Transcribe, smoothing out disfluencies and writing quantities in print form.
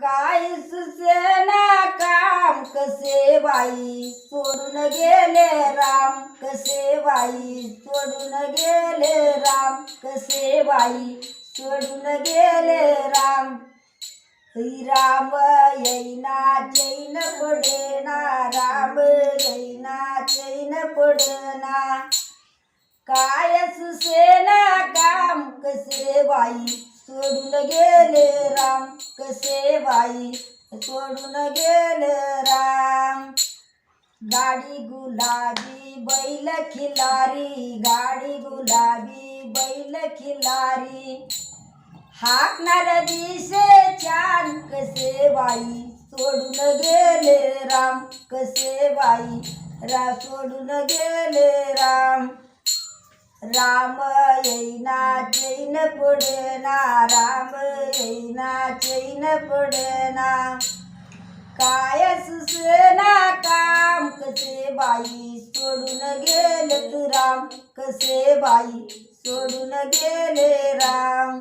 काय सुसेना काम कसे बाई सोडून गेले राम, कसे बाई सोडून गेले राम, कसे बाई सोडून गेले राम. राम येईना चैन पडेना, राम येईना चैन पडेना. काय सुसेना काम कसे बाई सोडून गेले राम, कसे बाई सोडून गेले राम. गाडी गुलाबी बैल खिलारी, गाडी गुलाबी बैल खिलारी. हाकणार दिसे छान कसे बाई सोडून गेले राम, कसे बाई सोडून गेले राम. राम येईना चैन पडेना, राम येईना चैन पडेना. काय सुसेना काम कसे बाई सोडून गेले राम, कसे बाई सोडून गेले राम.